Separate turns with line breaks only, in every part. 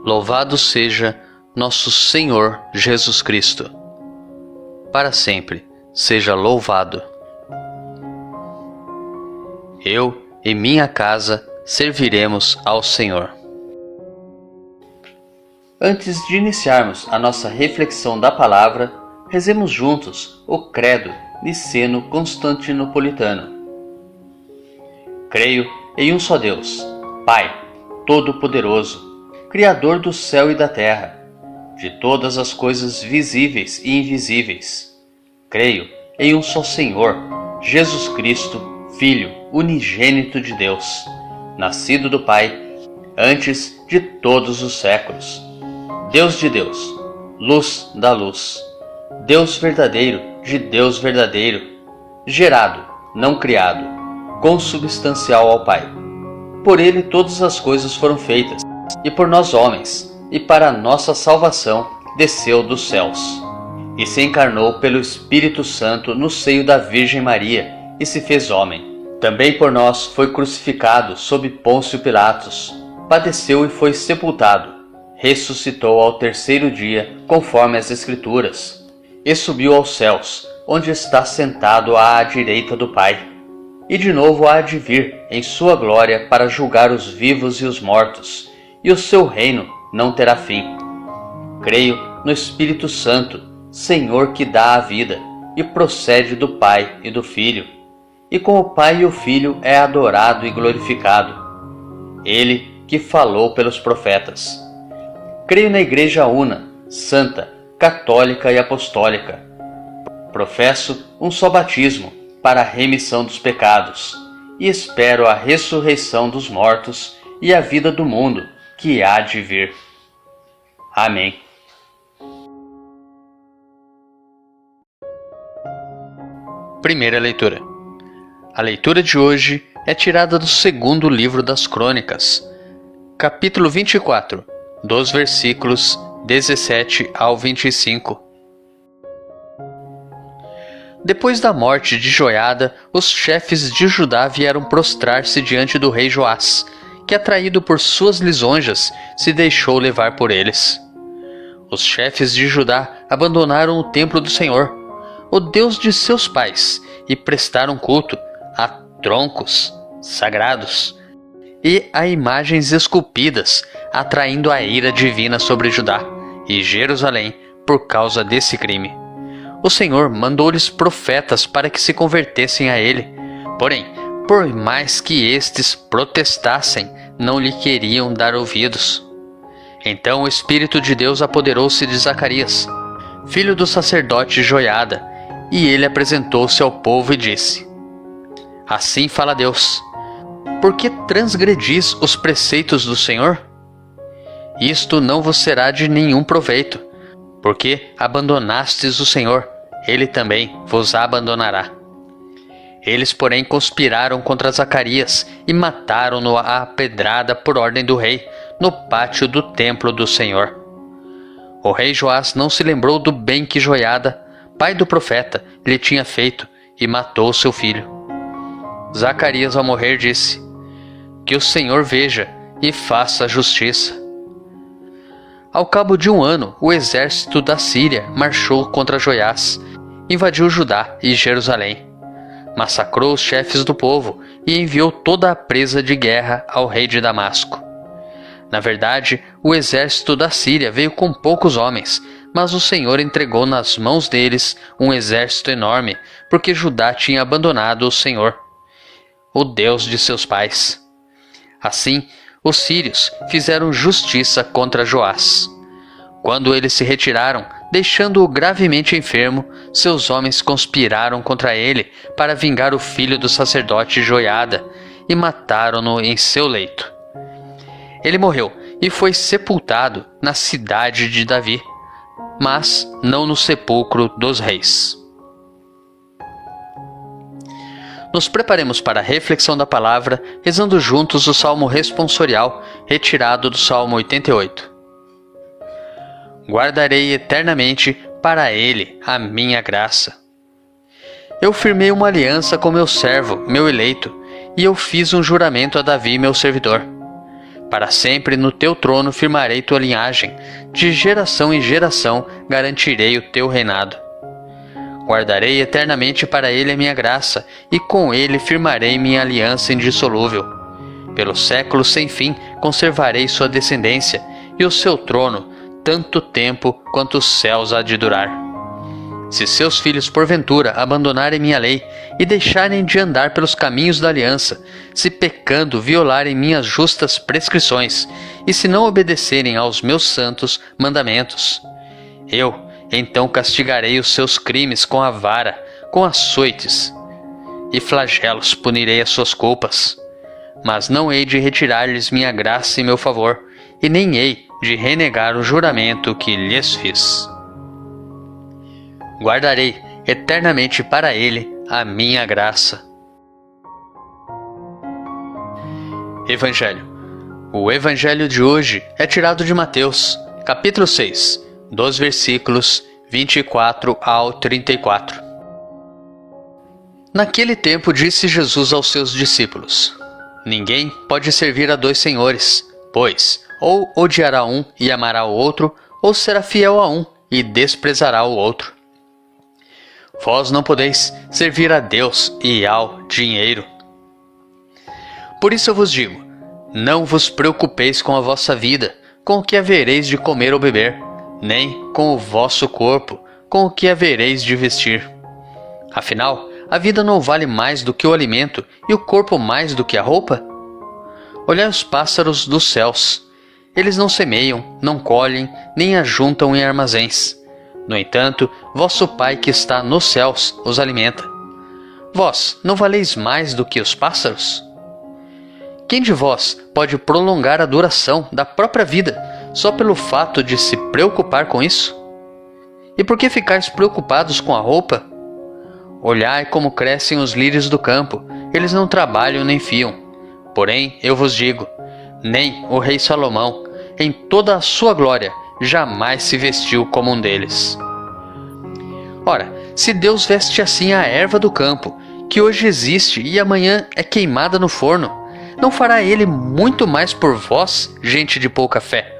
Louvado seja nosso Senhor Jesus Cristo. Para sempre seja louvado. Eu e minha casa serviremos ao Senhor. Antes de iniciarmos a nossa reflexão da palavra, rezemos juntos o Credo niceno-constantinopolitano. Creio em um só Deus, Pai, Todo-Poderoso, Criador do céu e da terra, de todas as coisas visíveis e invisíveis. Creio em um só Senhor, Jesus Cristo, Filho unigênito de Deus, nascido do Pai, antes de todos os séculos. Deus de Deus, luz da luz, Deus verdadeiro de Deus verdadeiro, gerado, não criado, consubstancial ao Pai. Por ele todas as coisas foram feitas, e por nós homens, e para a nossa salvação, desceu dos céus. E se encarnou pelo Espírito Santo no seio da Virgem Maria, e se fez homem. Também por nós foi crucificado sob Pôncio Pilatos, padeceu e foi sepultado, ressuscitou ao terceiro dia, conforme as Escrituras, e subiu aos céus, onde está sentado à direita do Pai. E de novo há de vir em sua glória para julgar os vivos e os mortos, e o seu reino não terá fim. Creio no Espírito Santo, Senhor que dá a vida, e procede do Pai e do Filho, e com o Pai e o Filho é adorado e glorificado. Ele que falou pelos profetas. Creio na Igreja Una, Santa, Católica e Apostólica. Professo um só batismo para a remissão dos pecados, e espero a ressurreição dos mortos e a vida do mundo que há de vir. Amém. Primeira leitura. A leitura de hoje é tirada do segundo livro das Crônicas, capítulo 24, dos versículos 17 ao 25. Depois da morte de Joiada, os chefes de Judá vieram prostrar-se diante do rei Joás, que, atraído por suas lisonjas, se deixou levar por eles. Os chefes de Judá abandonaram o templo do Senhor, o Deus de seus pais, e prestaram culto a troncos sagrados e a imagens esculpidas, atraindo a ira divina sobre Judá e Jerusalém por causa desse crime. O Senhor mandou-lhes profetas para que se convertessem a ele. Porém, por mais que estes protestassem, não lhe queriam dar ouvidos. Então o Espírito de Deus apoderou-se de Zacarias, filho do sacerdote Joiada, e ele apresentou-se ao povo e disse: Assim fala Deus: Por que transgredis os preceitos do Senhor? Isto não vos será de nenhum proveito, porque abandonastes o Senhor, ele também vos abandonará. Eles, porém, conspiraram contra Zacarias e mataram-no à pedrada por ordem do rei, no pátio do templo do Senhor. O rei Joás não se lembrou do bem que Joiada, pai do profeta, lhe tinha feito, e matou seu filho. Zacarias, ao morrer, disse: Que o Senhor veja e faça justiça. Ao cabo de um ano, o exército da Síria marchou contra Joiás, invadiu Judá e Jerusalém, massacrou os chefes do povo e enviou toda a presa de guerra ao rei de Damasco. Na verdade, o exército da Síria veio com poucos homens, mas o Senhor entregou nas mãos deles um exército enorme, porque Judá tinha abandonado o Senhor, o Deus de seus pais. Assim, os sírios fizeram justiça contra Joás. Quando eles se retiraram, deixando-o gravemente enfermo, seus homens conspiraram contra ele para vingar o filho do sacerdote Joiada e mataram-no em seu leito. Ele morreu e foi sepultado na cidade de Davi, mas não no sepulcro dos reis. Nos preparemos para a reflexão da palavra, rezando juntos o Salmo responsorial, retirado do Salmo 88. Guardarei eternamente para ele a minha graça. Eu firmei uma aliança com meu servo, meu eleito, e eu fiz um juramento a Davi, meu servidor. Para sempre no teu trono firmarei tua linhagem, de geração em geração garantirei o teu reinado. Guardarei eternamente para ele a minha graça, e com ele firmarei minha aliança indissolúvel. Pelos séculos sem fim conservarei sua descendência, e o seu trono, tanto tempo quanto os céus há de durar. Se seus filhos porventura abandonarem minha lei e deixarem de andar pelos caminhos da aliança, se pecando violarem minhas justas prescrições, e se não obedecerem aos meus santos mandamentos, eu então castigarei os seus crimes com a vara, com açoites, e flagelos punirei as suas culpas. Mas não hei de retirar-lhes minha graça e meu favor, e nem hei de renegar o juramento que lhes fiz. Guardarei eternamente para ele a minha graça. Evangelho. O Evangelho de hoje é tirado de Mateus, capítulo 6, dos versículos 24 ao 34. Naquele tempo disse Jesus aos seus discípulos: Ninguém pode servir a dois senhores, pois ou odiará um e amará o outro, ou será fiel a um e desprezará o outro. Vós não podeis servir a Deus e ao dinheiro. Por isso eu vos digo, não vos preocupeis com a vossa vida, com o que havereis de comer ou beber, nem com o vosso corpo, com o que havereis de vestir. Afinal, a vida não vale mais do que o alimento e o corpo mais do que a roupa? Olhai os pássaros dos céus. Eles não semeiam, não colhem, nem ajuntam em armazéns. No entanto, vosso Pai que está nos céus os alimenta. Vós não valeis mais do que os pássaros? Quem de vós pode prolongar a duração da própria vida só pelo fato de se preocupar com isso? E por que ficais preocupados com a roupa? Olhai como crescem os lírios do campo, eles não trabalham nem fiam. Porém, eu vos digo, nem o rei Salomão, em toda a sua glória, jamais se vestiu como um deles. Ora, se Deus veste assim a erva do campo, que hoje existe e amanhã é queimada no forno, não fará Ele muito mais por vós, gente de pouca fé?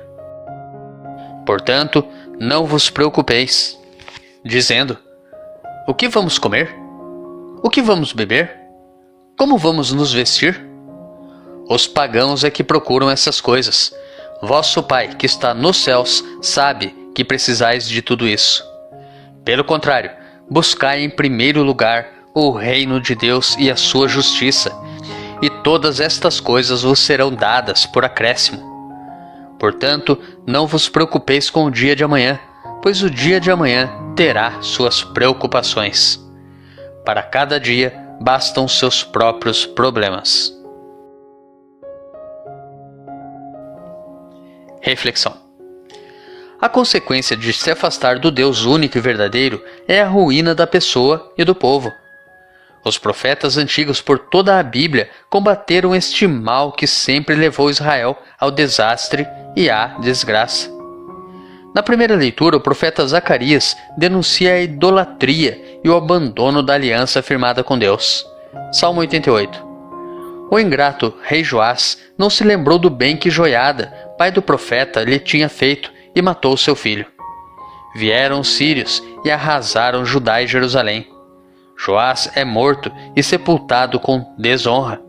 Portanto, não vos preocupeis, dizendo: o que vamos comer? O que vamos beber? Como vamos nos vestir? Os pagãos é que procuram essas coisas. Vosso Pai, que está nos céus, sabe que precisais de tudo isso. Pelo contrário, buscai em primeiro lugar o reino de Deus e a sua justiça, e todas estas coisas vos serão dadas por acréscimo. Portanto, não vos preocupeis com o dia de amanhã, pois o dia de amanhã terá suas preocupações. Para cada dia bastam seus próprios problemas. Reflexão. A consequência de se afastar do Deus único e verdadeiro é a ruína da pessoa e do povo. Os profetas antigos por toda a Bíblia combateram este mal que sempre levou Israel ao desastre e à desgraça. Na primeira leitura, o profeta Zacarias denuncia a idolatria e o abandono da aliança firmada com Deus. Salmo 88. O ingrato rei Joás não se lembrou do bem que Joiada, pai do profeta, lhe tinha feito e matou seu filho. Vieram os sírios e arrasaram Judá e Jerusalém. Joás é morto e sepultado com desonra,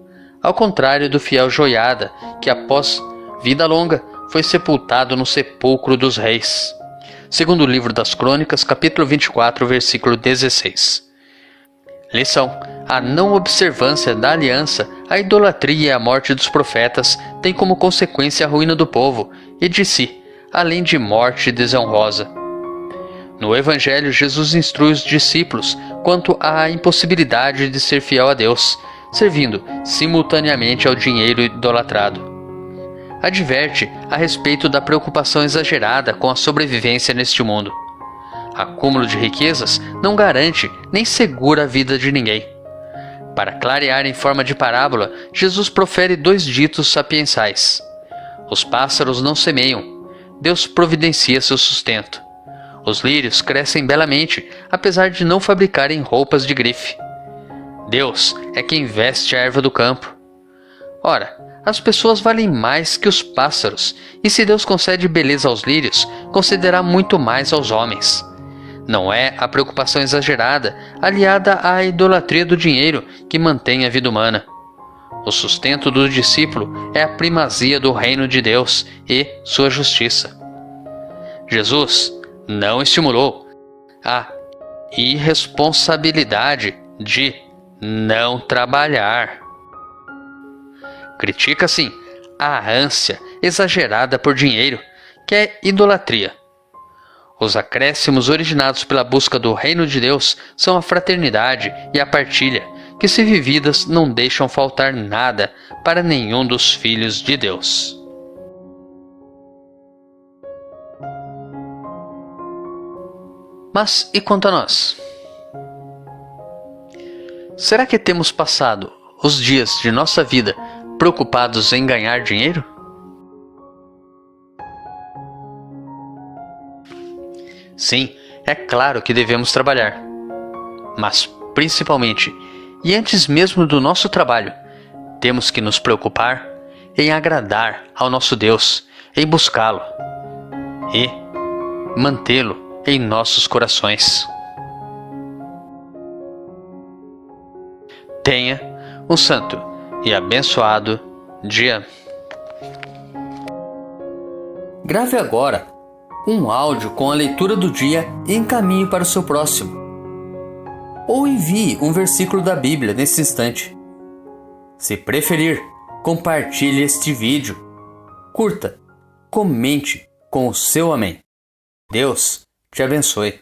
ao contrário do fiel Joiada, que após vida longa foi sepultado no sepulcro dos reis. Segundo o livro das Crônicas, capítulo 24, versículo 16. Lição: a não observância da aliança, a idolatria e a morte dos profetas têm como consequência a ruína do povo e de si, além de morte desonrosa. No Evangelho, Jesus instrui os discípulos quanto à impossibilidade de ser fiel a Deus, servindo simultaneamente ao dinheiro idolatrado. Adverte a respeito da preocupação exagerada com a sobrevivência neste mundo. Acúmulo de riquezas não garante nem segura a vida de ninguém. Para clarear em forma de parábola, Jesus profere dois ditos sapiensais. Os pássaros não semeiam, Deus providencia seu sustento. Os lírios crescem belamente, apesar de não fabricarem roupas de grife. Deus é quem veste a erva do campo. Ora, As pessoas valem mais que os pássaros, e se Deus concede beleza aos lírios, concederá muito mais aos homens. Não é a preocupação exagerada, aliada à idolatria do dinheiro, que mantém a vida humana. O sustento do discípulo é a primazia do reino de Deus e sua justiça. Jesus não estimulou a irresponsabilidade de não trabalhar. Critica, sim, a ânsia exagerada por dinheiro, que é idolatria. Os acréscimos originados pela busca do reino de Deus são a fraternidade e a partilha, que, se vividas, não deixam faltar nada para nenhum dos filhos de Deus. Mas e quanto a nós? Será que temos passado os dias de nossa vida preocupados em ganhar dinheiro? Sim, é claro que devemos trabalhar. Mas, principalmente, e antes mesmo do nosso trabalho, temos que nos preocupar em agradar ao nosso Deus, em buscá-lo e mantê-lo em nossos corações. Tenha um santo e abençoado dia. Grave agora um áudio com a leitura do dia e encaminhe para o seu próximo. Ou envie um versículo da Bíblia nesse instante. Se preferir, compartilhe este vídeo. Curta, comente com o seu amém. Deus te abençoe.